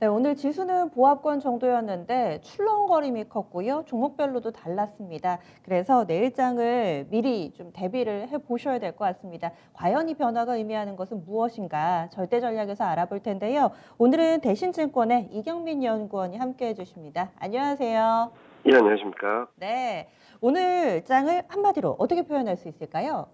네, 오늘 지수는 보합권 정도였는데 출렁거림이 컸고요. 종목별로도 달랐습니다. 그래서 내일장을 미리 좀 대비를 해 보셔야 될 것 같습니다. 과연 이 변화가 의미하는 것은 무엇인가 절대 전략에서 알아볼 텐데요. 오늘은 대신증권의 이경민 연구원이 함께 해주십니다. 안녕하세요. 예, 안녕하십니까. 네, 오늘 장을 한마디로 어떻게 표현할 수 있을까요?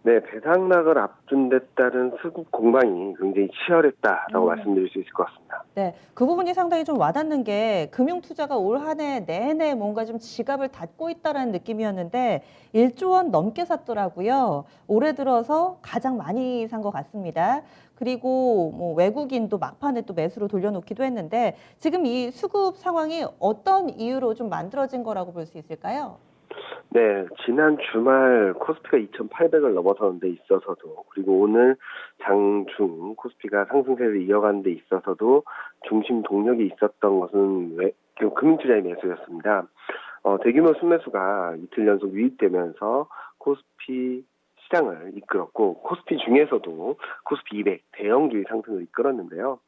네, 배상락을 앞둔 데 따른 수급 공방이 굉장히 치열했다라고 음. 말씀드릴 수 있을 것 같습니다. 네, 그 부분이 상당히 좀 와닿는 게 금융 투자가 올 한 해 내내 뭔가 좀 지갑을 닫고 있다라는 느낌이었는데 1조 원 넘게 샀더라고요. 올해 들어서 가장 많이 산 것 같습니다. 그리고 뭐 외국인도 막판에 또 매수로 돌려놓기도 했는데 지금 이 수급 상황이 어떤 이유로 좀 만들어진 거라고 볼 수 있을까요? 네, 지난 주말 코스피가 2,800을 넘어서는 데 있어서도, 그리고 오늘 장중 코스피가 상승세를 이어가는 데 있어서도 중심 동력이 있었던 것은 금융투자의 매수였습니다. 대규모 순매수가 이틀 연속 유입되면서 코스피 시장을 이끌었고, 코스피 중에서도 코스피 200 대형주의 상승을 이끌었는데요.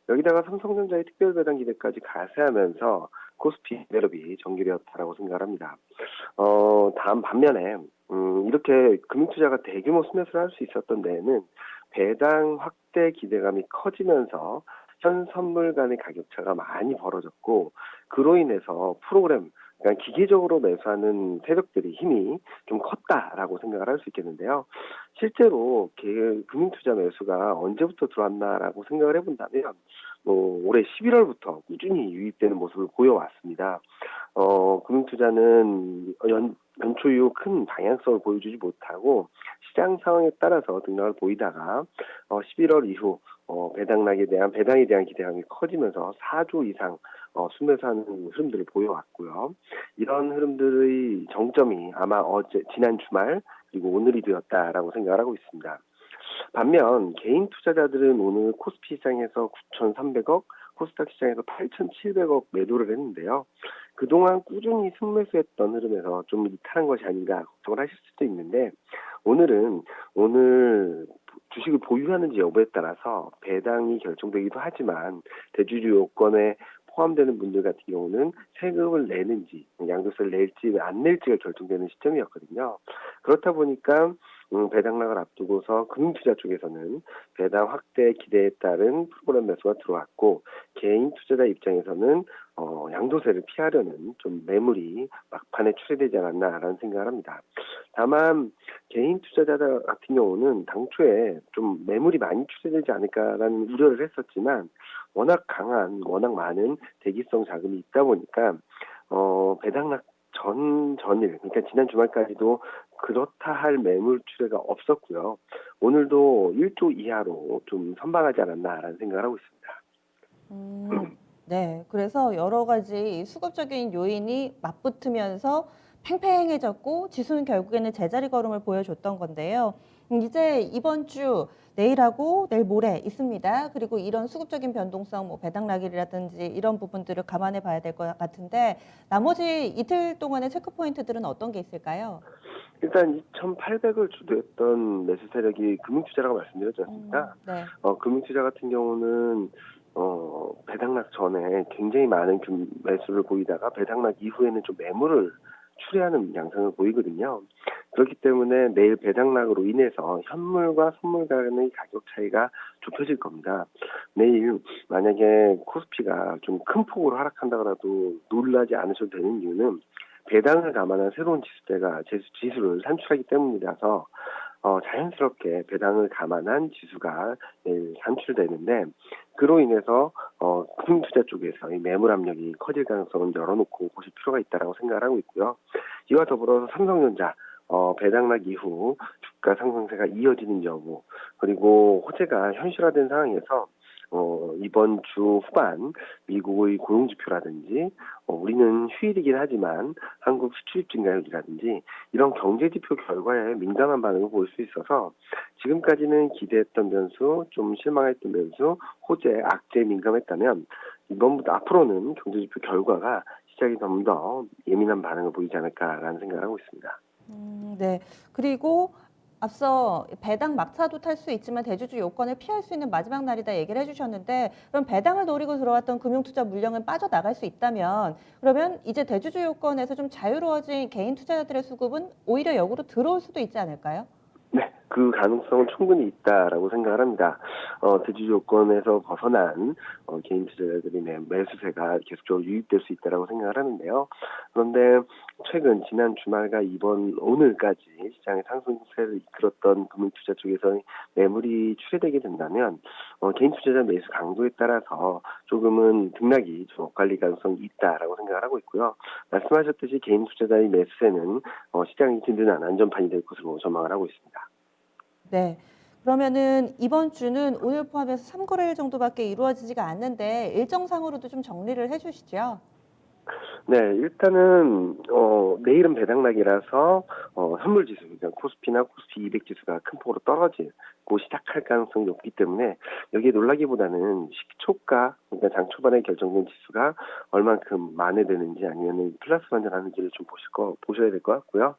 여기다가 삼성전자의 특별배당 기대까지 가세하면서 코스피 레벨업이 전개되었다라고 생각을 합니다. 다음 반면에 이렇게 금융투자가 대규모 순매수를 할 수 있었던 데에는 배당 확대 기대감이 커지면서 현 선물 간의 가격차가 많이 벌어졌고, 그로 인해서 프로그램, 그러니까 기계적으로 매수하는 세력들의 힘이 좀 컸다라고 생각을 할 수 있겠는데요. 실제로 금융투자 매수가 언제부터 들어왔나라고 생각을 해본다면 올해 11월부터 꾸준히 유입되는 모습을 보여왔습니다. 금융투자는 연초 이후 큰 방향성을 보여주지 못하고 시장 상황에 따라서 등락을 보이다가 11월 이후 배당에 대한 기대감이 커지면서 4조 이상 순매수하는 흐름들을 보여왔고요. 이런 흐름들의 정점이 아마 지난 주말 그리고 오늘이 되었다라고 생각을 하고 있습니다. 반면 개인 투자자들은 오늘 코스피 시장에서 9,300억, 코스닥 시장에서 8,700억 매도를 했는데요. 그동안 꾸준히 순매수했던 흐름에서 좀 이탈한 것이 아닌가 걱정을 하실 수도 있는데, 오늘 주식을 보유하는지 여부에 따라서 배당이 결정되기도 하지만 대주주 요건에 포함되는 분들 같은 경우는 세금을 내는지 양도세를 낼지 안 낼지가 결정되는 시점이었거든요. 그렇다 보니까 배당락을 앞두고서 금융투자 쪽에서는 배당 확대 기대에 따른 프로그램 매수가 들어왔고, 개인 투자자 입장에서는 양도세를 피하려는 좀 매물이 막판에 출회되지 않았나라는 생각을 합니다. 다만 개인 투자자 같은 경우는 당초에 좀 매물이 많이 출회되지 않을까라는 우려를 했었지만, 워낙 많은 대기성 자금이 있다 보니까 배당락 전일, 그러니까 지난 주말까지도 그렇다 할 매물 출회가 없었고요. 오늘도 1조 이하로 좀 선방하지 않았나라는 생각을 하고 있습니다. 네, 그래서 여러 가지 수급적인 요인이 맞붙으면서 팽팽해졌고 지수는 결국에는 제자리 걸음을 보여줬던 건데요. 이제 이번 주 내일하고 내일 모레 있습니다. 그리고 이런 수급적인 변동성, 뭐 배당락이라든지 이런 부분들을 감안해 봐야 될 것 같은데 나머지 이틀 동안의 체크 포인트들은 어떤 게 있을까요? 일단 2,800을 주도했던 매수 세력이 금융투자라고 말씀드렸지 않습니까? 네. 금융투자 같은 경우는 배당락 전에 굉장히 많은 매수를 보이다가 배당락 이후에는 좀 매물을 출회하는 양상을 보이거든요. 그렇기 때문에 내일 배당락으로 인해서 현물과 선물 간의 가격 차이가 좁혀질 겁니다. 내일 만약에 코스피가 좀 큰 폭으로 하락한다더라도 놀라지 않으셔도 되는 이유는 배당을 감안한 새로운 지수를 산출하기 때문이라서 자연스럽게 배당을 감안한 지수가 내일 산출되는데, 그로 인해서 금융투자 쪽에서 이 매물 압력이 커질 가능성을 열어놓고 보실 필요가 있다고 생각을 하고 있고요. 이와 더불어서 삼성전자 배당락 이후 주가 상승세가 이어지는 여부, 그리고 호재가 현실화된 상황에서 이번 주 후반 미국의 고용지표라든지 우리는 휴일이긴 하지만 한국 수출입 증가율이라든지 이런 경제지표 결과에 민감한 반응을 보일 수 있어서 지금까지는 기대했던 변수, 좀 실망했던 변수, 호재, 악재에 민감했다면 이번부터 앞으로는 경제지표 결과가 시장이 좀 더 예민한 반응을 보이지 않을까라는 생각을 하고 있습니다. 네. 그리고 앞서 배당 막차도 탈 수 있지만 대주주 요건을 피할 수 있는 마지막 날이다 얘기를 해주셨는데 그럼 배당을 노리고 들어왔던 금융투자 물량은 빠져나갈 수 있다면 그러면 이제 대주주 요건에서 좀 자유로워진 개인 투자자들의 수급은 오히려 역으로 들어올 수도 있지 않을까요? 네, 그 가능성은 충분히 있다라고 생각을 합니다. 대주 조건에서 벗어난 개인 투자자들의 매수세가 계속적으로 유입될 수 있다라고 생각을 하는데요. 그런데 최근 지난 주말과 이번 오늘까지 시장의 상승세를 이끌었던 금융투자 쪽에서 매물이 출회되게 된다면 개인 투자자 매수 강도에 따라서 조금은 등락이 좀 엇갈릴 가능성이 있다라고 생각을 하고 있고요. 말씀하셨듯이 개인 투자자의 매수세는 시장이 든든한 안전판이 될 것으로 전망을 하고 있습니다. 네. 그러면은 이번 주는 오늘 포함해서 3거래일 정도밖에 이루어지지가 않는데 일정상으로도 좀 정리를 해주시죠. 네, 일단은 내일은 배당락이라서 선물 지수, 그러니까 코스피나 코스피 200 지수가 큰 폭으로 떨어지고 시작할 가능성이 높기 때문에 여기에 놀라기보다는 시초가, 그러니까 장 초반에 결정된 지수가 얼만큼 만회되는지 아니면 플러스 반전하는지를 좀 보셔야 될 것 같고요.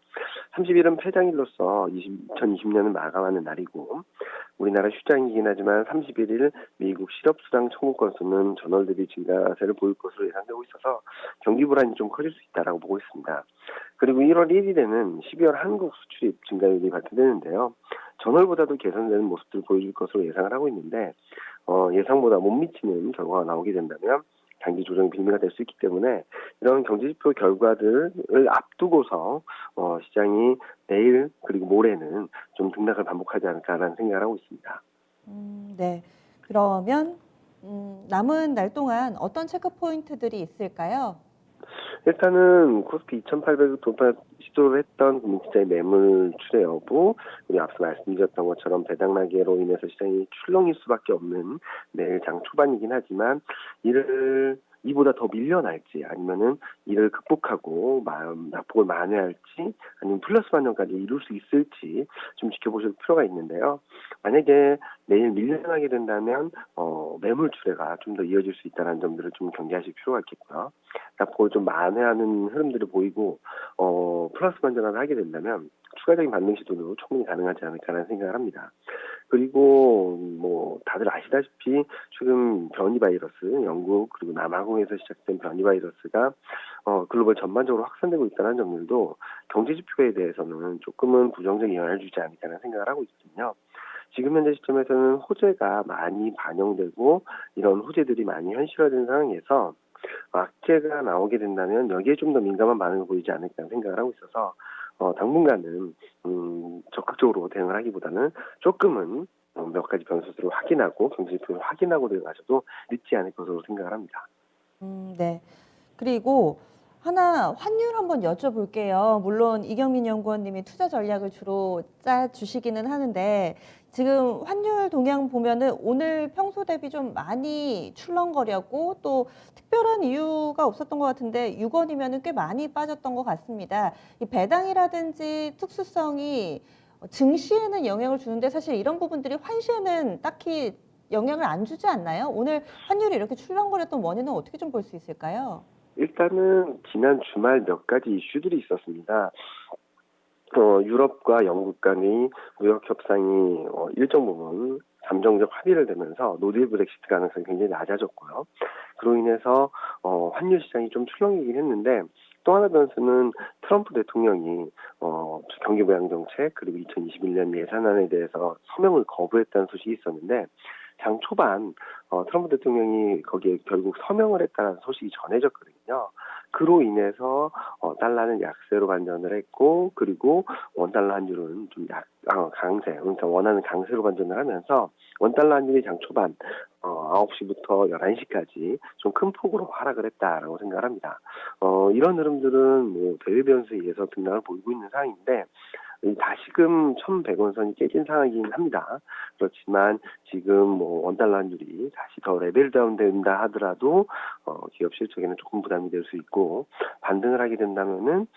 30일은 폐장일로서 2020년을 마감하는 날이고 우리나라 휴장이긴 하지만 31일 미국 실업수당 청구 건수는 전월 대비 증가세를 보일 것으로 예상되고 있어서 경기 불안이 좀 커질 수 있다라고 보고 있습니다. 그리고 1월 1일에는 12월 한국 수출입 증가율이 발표되는데요. 전월보다도 개선되는 모습들을 보여줄 것으로 예상을 하고 있는데 예상보다 못 미치는 결과가 나오게 된다면 장기 조정의 빌미가 될 수 있기 때문에 이런 경제지표 결과들을 앞두고서 시장이 내일 그리고 모레는 좀 등락을 반복하지 않을까라는 생각을 하고 있습니다. 네. 그러면 남은 날 동안 어떤 체크 포인트들이 있을까요? 일단은 코스피 2,800을 돌파 시도를 했던 금융시장의 매물 출회 여부, 그리고 앞서 말씀드렸던 것처럼 배당락으로 인해서 시장이 출렁일 수밖에 없는 내일 장 초반이긴 하지만 이보다 더 밀려날지 아니면은 이를 극복하고 낙폭을 만회할지 아니면 플러스 반전까지 이룰 수 있을지 좀 지켜보실 필요가 있는데요. 만약에 내일 밀려나게 된다면 매물 출회가 좀 더 이어질 수 있다는 점들을 좀 경계하실 필요가 있겠고요. 낙폭을 좀 만회하는 흐름들을 보이고 플러스 반전을 하게 된다면 추가적인 반등 시도도 충분히 가능하지 않을까라는 생각을 합니다. 그리고 뭐 다들 아시다시피 최근 변이 바이러스 영국 그리고 남아공에서 시작된 변이 바이러스가 글로벌 전반적으로 확산되고 있다는 점들도 경제 지표에 대해서는 조금은 부정적 영향을 주지 않을까라는 생각을 하고 있거든요. 지금 현재 시점에서는 호재가 많이 반영되고 이런 호재들이 많이 현실화된 상황에서 악재가 나오게 된다면 여기에 좀 더 민감한 반응을 보이지 않을까 생각을 하고 있어서 당분간은 적극적으로 대응을 하기보다는 조금은 몇 가지 변수들을 확인하고 경제지표를 확인하고 들어가셔도 늦지 않을 것으로 생각을 합니다. 네. 그리고 하나 환율 한번 여쭤볼게요. 물론 이경민 연구원님이 투자 전략을 주로 짜 주시기는 하는데 지금 환율 동향 보면은 오늘 평소 대비 좀 많이 출렁거렸고 또 특별한 이유가 없었던 것 같은데 6원이면은 꽤 많이 빠졌던 것 같습니다. 이 배당이라든지 특수성이 증시에는 영향을 주는데 사실 이런 부분들이 환시에는 딱히 영향을 안 주지 않나요? 오늘 환율이 이렇게 출렁거렸던 원인은 어떻게 좀 볼 수 있을까요? 일단은 지난 주말 몇 가지 이슈들이 있었습니다. 유럽과 영국 간의 무역 협상이 일정 부분 잠정적 합의를 되면서 노딜 브렉시트 가능성이 굉장히 낮아졌고요. 그로 인해서 환율 시장이 좀 출렁이긴 했는데 또 하나 변수는 트럼프 대통령이 경기 부양 정책 그리고 2021년 예산안에 대해서 서명을 거부했다는 소식이 있었는데 장 초반 트럼프 대통령이 거기에 결국 서명을 했다는 소식이 전해졌거든요. 그로 인해서 달러는 약세로 반전을 했고 그리고 원달러 환율은 좀 강세, 그러니까 원하는 강세로 반전을 하면서 원달러 환율이 장 초반 9시부터 11시까지 좀 큰 폭으로 하락을 했다라고 생각을 합니다. 이런 흐름들은 뭐 대외 변수에 의해서 등락을 보이고 있는 상황인데 다시금 1,100원 선이 깨진 상황이긴 합니다. 그렇지만 지금 뭐 원달러 환율이 다시 더 레벨 다운 된다 하더라도 기업 실적에는 조금 부담이 될 수 있고 반등을 하게 된다면은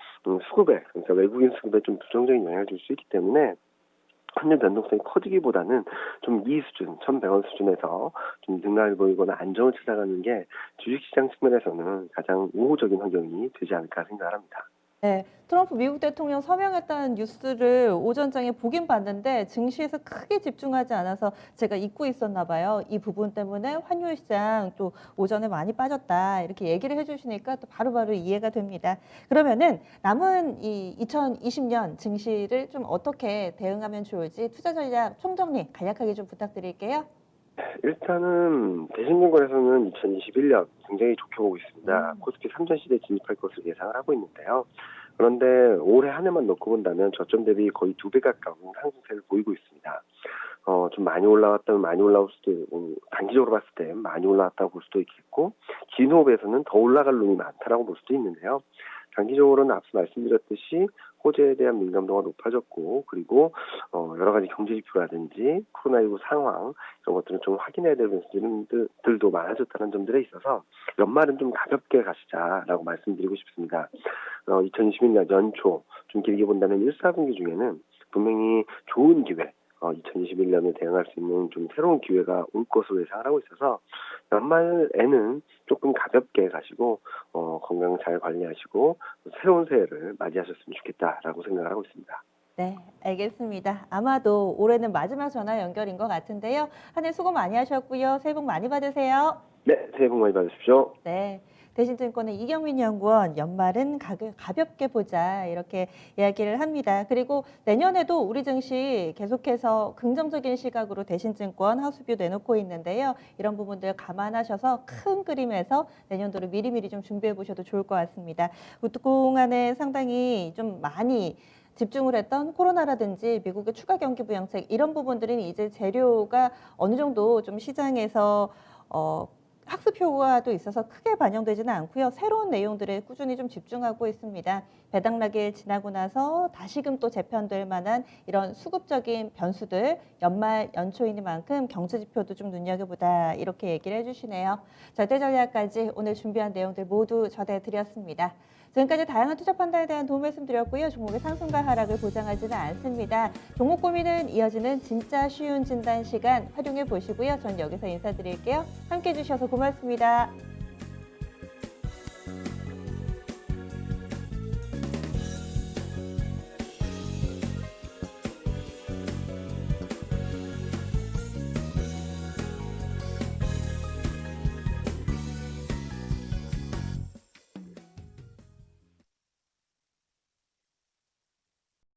수급에 그러니까 외국인 수급에 좀 부정적인 영향을 줄 수 있기 때문에 환율 변동성이 커지기보다는 좀 이 수준, 1,100원 수준에서 좀 등락을 보이거나 안정을 찾아가는 게 주식시장 측면에서는 가장 우호적인 환경이 되지 않을까 생각을 합니다. 네, 트럼프 미국 대통령 서명했다는 뉴스를 오전장에 보긴 봤는데 증시에서 크게 집중하지 않아서 제가 잊고 있었나 봐요. 이 부분 때문에 환율 시장 또 오전에 많이 빠졌다 이렇게 얘기를 해주시니까 또 바로바로 이해가 됩니다. 그러면은 남은 이 2020년 증시를 좀 어떻게 대응하면 좋을지 투자 전략 총정리 간략하게 좀 부탁드릴게요. 일단은 대신증권에서는 2021년 굉장히 좋게 보고 있습니다. 음. 코스피 3000시대에 진입할 것으로 예상을 하고 있는데요. 그런데 올해 한 해만 놓고 본다면 저점 대비 거의 2배 가까운 상승세를 보이고 있습니다. 좀 많이 올라왔다면 많이 올라올 수도 있고, 단기적으로 봤을 때 많이 올라왔다고 볼 수도 있겠고, 긴 호흡에서는 더 올라갈 룸이 많다라고 볼 수도 있는데요. 장기적으로는 앞서 말씀드렸듯이 호재에 대한 민감도가 높아졌고, 그리고 여러 가지 경제 지표라든지 코로나19 상황 이런 것들은 좀 확인해야 될 부분들도 많아졌다는 점들에 있어서 연말은 좀 가볍게 가시자라고 말씀드리고 싶습니다. 2021년 연초 좀 길게 본다면 1, 4분기 중에는 분명히 좋은 기회, 2021년에 대응할 수 있는 좀 새로운 기회가 올 것으로 예상을 하고 있어서 연말에는 조금 가볍게 가시고 건강 잘 관리하시고 새로운 새해를 맞이하셨으면 좋겠다라고 생각을 하고 있습니다. 네, 알겠습니다. 아마도 올해는 마지막 전화 연결인 것 같은데요. 한 해 수고 많이 하셨고요. 새해 복 많이 받으세요. 네, 새해 복 많이 받으십시오. 네. 대신증권의 이경민 연구원 연말은 가볍게 보자 이렇게 이야기를 합니다. 그리고 내년에도 우리 증시 계속해서 긍정적인 시각으로 대신증권 하수뷰 내놓고 있는데요. 이런 부분들 감안하셔서 큰 그림에서 내년도를 미리미리 좀 준비해 보셔도 좋을 것 같습니다. 그동안에 상당히 좀 많이 집중을 했던 코로나라든지 미국의 추가 경기 부양책 이런 부분들은 이제 재료가 어느 정도 좀 시장에서 학습 효과도 있어서 크게 반영되지는 않고요. 새로운 내용들에 꾸준히 좀 집중하고 있습니다. 배당락일 지나고 나서 다시금 또 재편될 만한 이런 수급적인 변수들 연말 연초이니만큼 경제 지표도 좀 눈여겨보다 이렇게 얘기를 해주시네요. 절대 전략까지 오늘 준비한 내용들 모두 전해드렸습니다. 지금까지 다양한 투자 판단에 대한 도움 말씀드렸고요. 종목의 상승과 하락을 보장하지는 않습니다. 종목 고민은 이어지는 진짜 쉬운 진단 시간 활용해 보시고요. 전 여기서 인사드릴게요. 함께해 주셔서 고맙습니다.